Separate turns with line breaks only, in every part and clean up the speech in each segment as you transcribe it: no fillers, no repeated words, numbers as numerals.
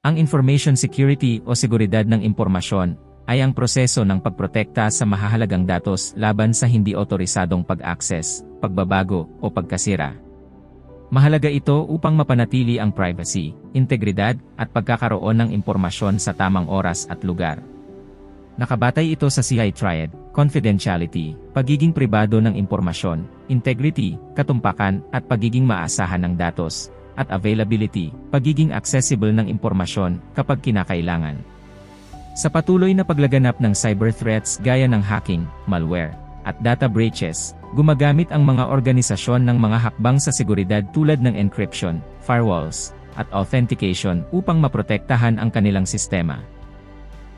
Ang information security o seguridad ng impormasyon ay ang proseso ng pagprotekta sa mahahalagang datos laban sa hindi otorisadong pag-access, pagbabago o pagkasira. Mahalaga ito upang mapanatili ang privacy, integridad at pagkakaroon ng impormasyon sa tamang oras at lugar. Nakabatay ito sa ciatriad, confidentiality, pagiging pribado ng impormasyon, integrity, katumpakan at pagiging maasahan ng datos, at availability, pagiging accessible ng impormasyon kapag kinakailangan. Sa patuloy na paglaganap ng cyber threats gaya ng hacking, malware, at data breaches, gumagamit ang mga organisasyon ng mga hakbang sa seguridad tulad ng encryption, firewalls, at authentication upang maprotektahan ang kanilang sistema.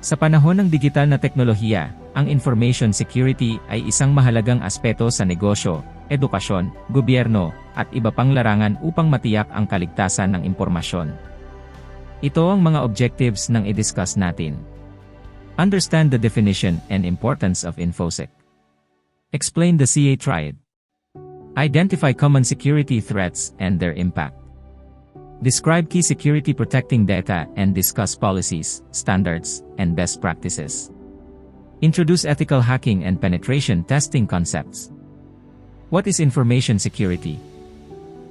Sa panahon ng digital na teknolohiya, ang information security ay isang mahalagang aspeto sa negosyo, edukasyon, gobyerno, at iba pang larangan upang matiyak ang kaligtasan ng impormasyon. Ito ang mga objectives ng i-discuss natin. Understand the definition and importance of InfoSec. Explain the ciatriad. Identify common security threats and their impact. Describe key security protecting data and discuss policies, standards, and best practices. Introduce ethical hacking and penetration testing concepts. What is information security?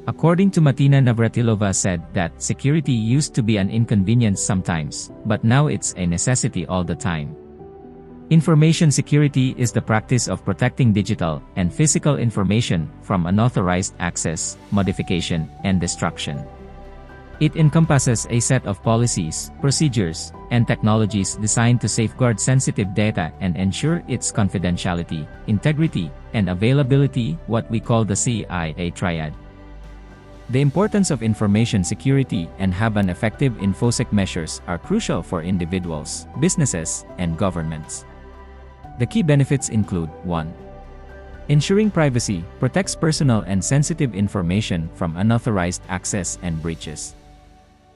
According to Martina Navratilova said that security used to be an inconvenience sometimes, but now it's a necessity all the time. Information security is the practice of protecting digital and physical information from unauthorized access, modification, and destruction. It encompasses a set of policies, procedures, and technologies designed to safeguard sensitive data and ensure its confidentiality, integrity, and availability, what we call the ciatriad. The importance of information security and have an effective InfoSec measures are crucial for individuals, businesses, and governments. The key benefits include 1. Ensuring privacy protects personal and sensitive information from unauthorized access and breaches.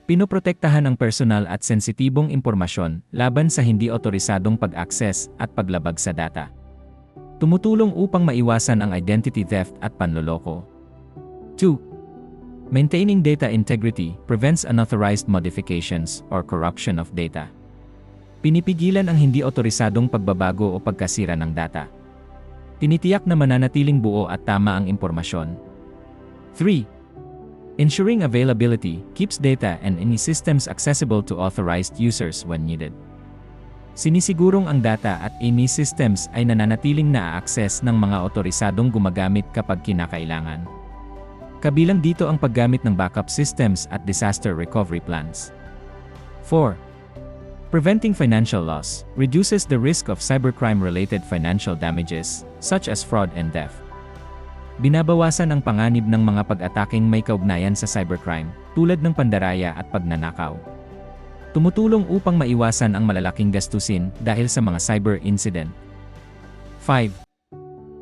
Pinoprotektahan ang personal at sensitibong impormasyon laban sa hindi otorisadong pag-access at paglabag sa data. Tumutulong upang maiwasan ang identity theft at panloloko. 2. Maintaining data integrity prevents unauthorized modifications or corruption of data. Pinipigilan ang hindi otorisadong pagbabago o pagkasira ng data. Tinitiyak na mananatiling buo at tama ang impormasyon. 3. Ensuring availability keeps data and any systems accessible to authorized users when needed. Sinisigurong ang data at any systems ay nananatiling na-access ng mga otorisadong gumagamit kapag kinakailangan. Kabilang dito ang paggamit ng backup systems at disaster recovery plans. 4. Preventing financial loss reduces the risk of cybercrime-related financial damages, such as fraud and theft. Binabawasan ang panganib ng mga pag-ataking may kaugnayan sa cybercrime, tulad ng pandaraya at pagnanakaw. Tumutulong upang maiwasan ang malalaking gastusin dahil sa mga cyber incident. 5.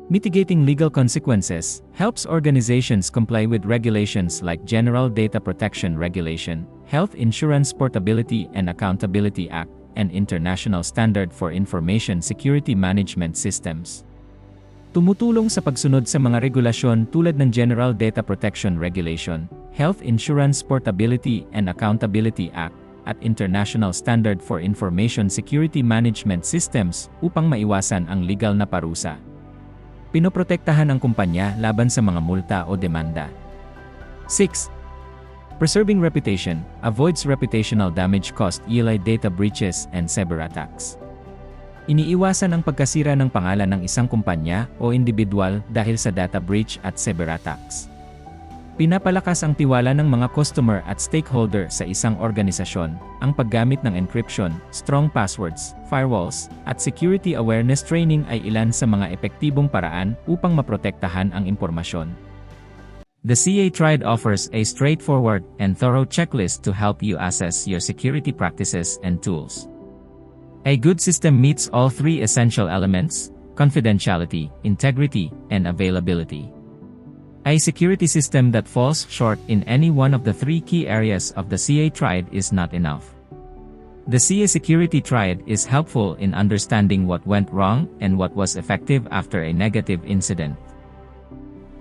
Mitigating legal consequences helps organizations comply with regulations like General Data Protection Regulation, Health Insurance Portability and Accountability Act, and International Standard for Information Security Management Systems. Tumutulong sa pagsunod sa mga regulasyon tulad ng General Data Protection Regulation, Health Insurance Portability and Accountability Act, at International Standard for Information Security Management Systems upang maiwasan ang legal na parusa. Pinoprotektahan ang kumpanya laban sa mga multa o demanda. 6. Preserving reputation avoids reputational damage caused by data breaches and cyberattacks. Iniiwasan ang pagkasira ng pangalan ng isang kumpanya o individual dahil sa data breach at cyberattacks. Pinapalakas ang tiwala ng mga customer at stakeholder sa isang organisasyon, ang paggamit ng encryption, strong passwords, firewalls, at security awareness training ay ilan sa mga epektibong paraan upang maprotektahan ang impormasyon. The ciatriad offers a straightforward and thorough checklist to help you assess your security practices and tools. A good system meets all three essential elements: confidentiality, integrity, and availability. A security system that falls short in any one of the three key areas of the ciatriad is not enough. The security triad is helpful in understanding what went wrong and what was effective after a negative incident.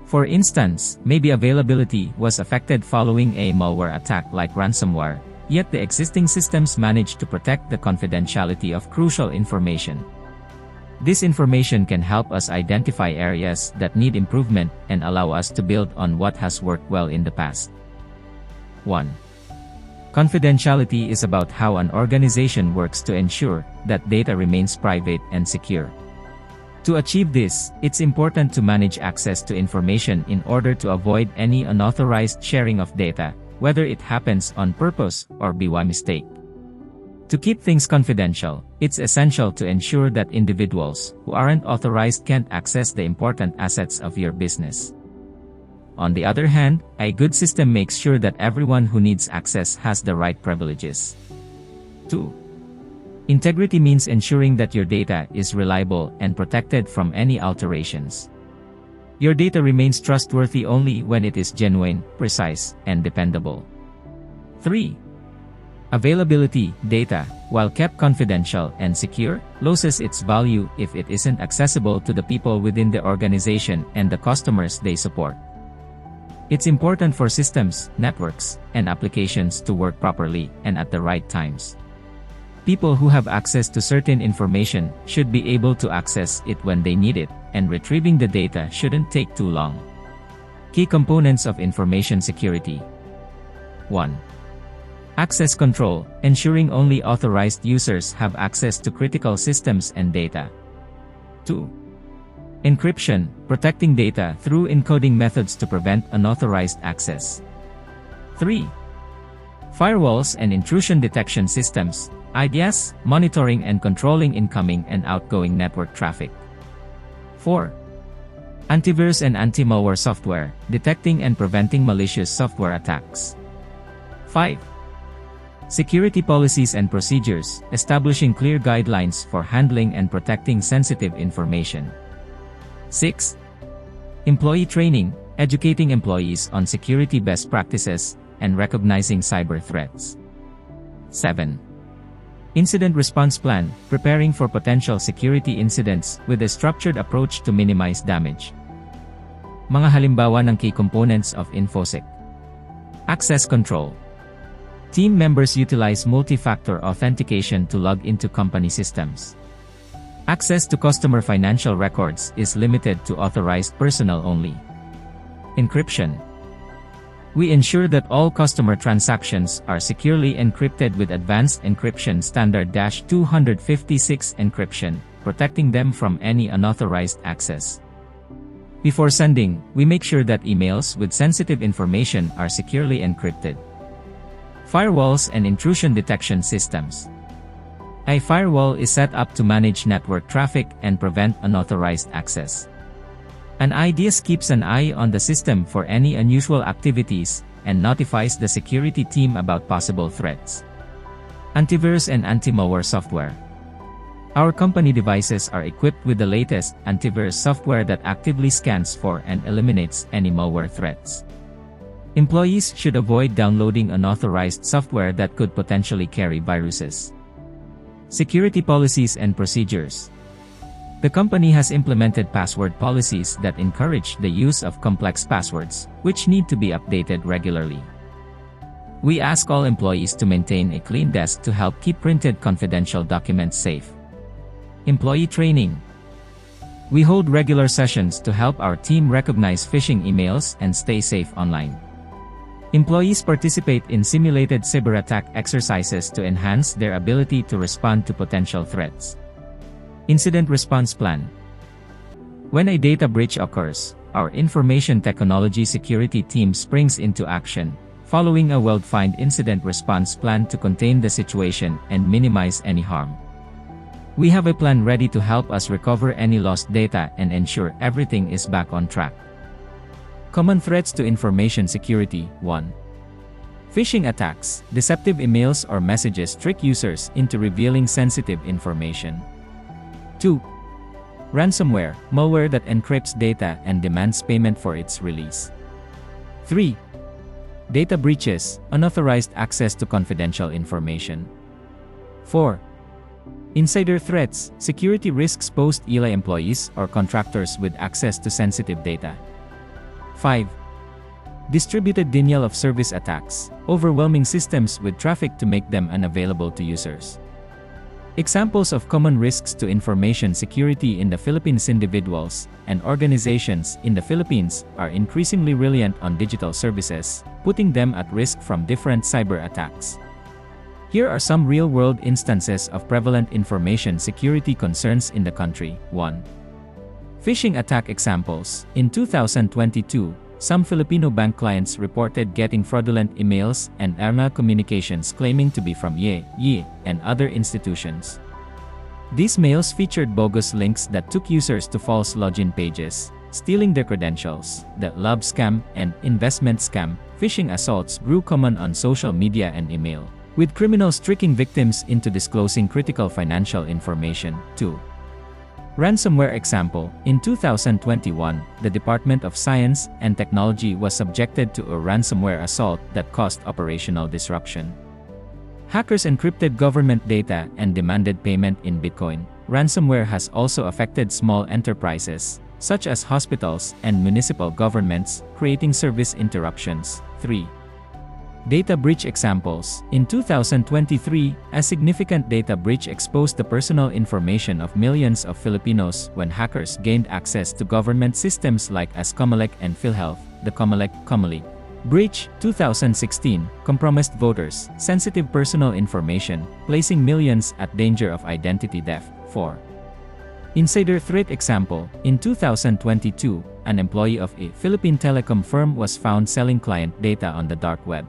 For instance, maybe availability was affected following a malware attack like ransomware, yet the existing systems manage to protect the confidentiality of crucial information. This information can help us identify areas that need improvement and allow us to build on what has worked well in the past. 1. Confidentiality is about how an organization works to ensure that data remains private and secure. To achieve this, it's important to manage access to information in order to avoid any unauthorized sharing of data, whether it happens on purpose or by mistake. To keep things confidential, it's essential to ensure that individuals who aren't authorized can't access the important assets of your business. On the other hand, a good system makes sure that everyone who needs access has the right privileges. 2. Integrity means ensuring that your data is reliable and protected from any alterations. Your data remains trustworthy only when it is genuine, precise, and dependable. 3. Availability data, while kept confidential and secure, loses its value if it isn't accessible to the people within the organization and the customers they support. It's important for systems, networks, and applications to work properly and at the right times. People who have access to certain information should be able to access it when they need it, and retrieving the data shouldn't take too long. Key components of information security. 1. Access control, ensuring only authorized users have access to critical systems and data. 2. Encryption, protecting data through encoding methods to prevent unauthorized access. 3. Firewalls and intrusion detection systems, IDS, monitoring and controlling incoming and outgoing network traffic. 4. Antivirus and anti-malware software, detecting and preventing malicious software attacks. 5. Security policies and procedures, establishing clear guidelines for handling and protecting sensitive information. 6. Employee training, educating employees on security best practices and recognizing cyber threats. 7. Incident response plan, preparing for potential security incidents with a structured approach to minimize damage. Mga halimbawa ng key components of InfoSec. Access control. Team members utilize multi-factor authentication to log into company systems. Access to customer financial records is limited to authorized personnel only. Encryption. We ensure that all customer transactions are securely encrypted with advanced encryption standard -256 encryption, protecting them from any unauthorized access. Before sending, we make sure that emails with sensitive information are securely encrypted. Firewalls and intrusion detection systems. A firewall is set up to manage network traffic and prevent unauthorized access. An IDS keeps an eye on the system for any unusual activities and notifies the security team about possible threats. Antivirus and anti-malware software. Our company devices are equipped with the latest antivirus software that actively scans for and eliminates any malware threats. Employees should avoid downloading unauthorized software that could potentially carry viruses. Security policies and procedures. The company has implemented password policies that encourage the use of complex passwords, which need to be updated regularly. We ask all employees to maintain a clean desk to help keep printed confidential documents safe. Employee training. We hold regular sessions to help our team recognize phishing emails and stay safe online. Employees participate in simulated cyber attack exercises to enhance their ability to respond to potential threats. Incident response plan. When a data breach occurs, our information technology security team springs into action, following a well-defined incident response plan to contain the situation and minimize any harm. We have a plan ready to help us recover any lost data and ensure everything is back on track. Common threats to information security. 1. Phishing attacks. Deceptive emails or messages trick users into revealing sensitive information. 2. Ransomware, malware that encrypts data and demands payment for its release. 3. Data breaches, unauthorized access to confidential information. 4. Insider threats, security risks posed by employees or contractors with access to sensitive data. 5. Distributed denial of service attacks, overwhelming systems with traffic to make them unavailable to users. Examples of common risks to information security in the Philippines. Individuals and organizations in the Philippines are increasingly reliant on digital services, putting them at risk from different cyber attacks. Here are some real-world instances of prevalent information security concerns in the country. 1. Phishing attack examples. In 2022, some Filipino bank clients reported getting fraudulent emails and email communications claiming to be from Ye, and other institutions. These mails featured bogus links that took users to false login pages, stealing their credentials. The love scam and investment scam phishing assaults grew common on social media and email, with criminals tricking victims into disclosing critical financial information. 2. Ransomware example. In 2021, the Department of Science and Technology was subjected to a ransomware assault that caused operational disruption. Hackers encrypted government data and demanded payment in Bitcoin. Ransomware has also affected small enterprises, such as hospitals and municipal governments, creating service interruptions. 3. Data breach examples. In 2023, a significant data breach exposed the personal information of millions of Filipinos when hackers gained access to government systems like Comelec and PhilHealth. The Comelec breach, 2016, compromised voters' sensitive personal information, placing millions at danger of identity theft. 4. Insider threat example. In 2022, an employee of a Philippine telecom firm was found selling client data on the dark web.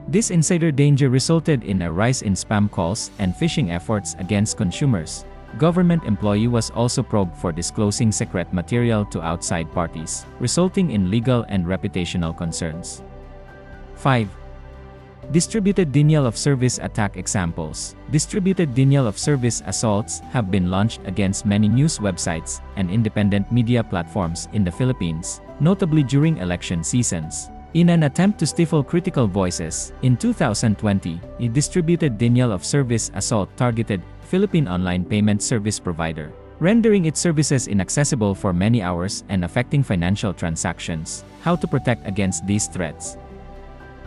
This insider danger resulted in a rise in spam calls and phishing efforts against consumers. Government employee was also probed for disclosing secret material to outside parties, resulting in legal and reputational concerns. 5. Distributed denial of service attack examples. Distributed denial of service assaults have been launched against many news websites and independent media platforms in the Philippines, notably during election seasons. In an attempt to stifle critical voices, in 2020, a distributed denial of service assault targeted Philippine online payment service provider, rendering its services inaccessible for many hours and affecting financial transactions. How to protect against these threats?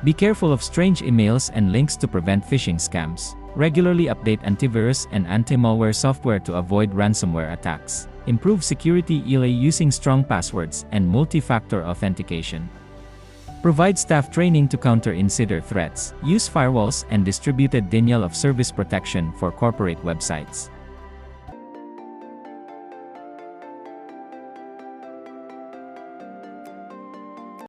Be careful of strange emails and links to prevent phishing scams. Regularly update antivirus and anti-malware software to avoid ransomware attacks. Improve security using strong passwords and multi-factor authentication. Provide staff training to counter insider threats. Use firewalls and distributed denial of service protection for corporate websites.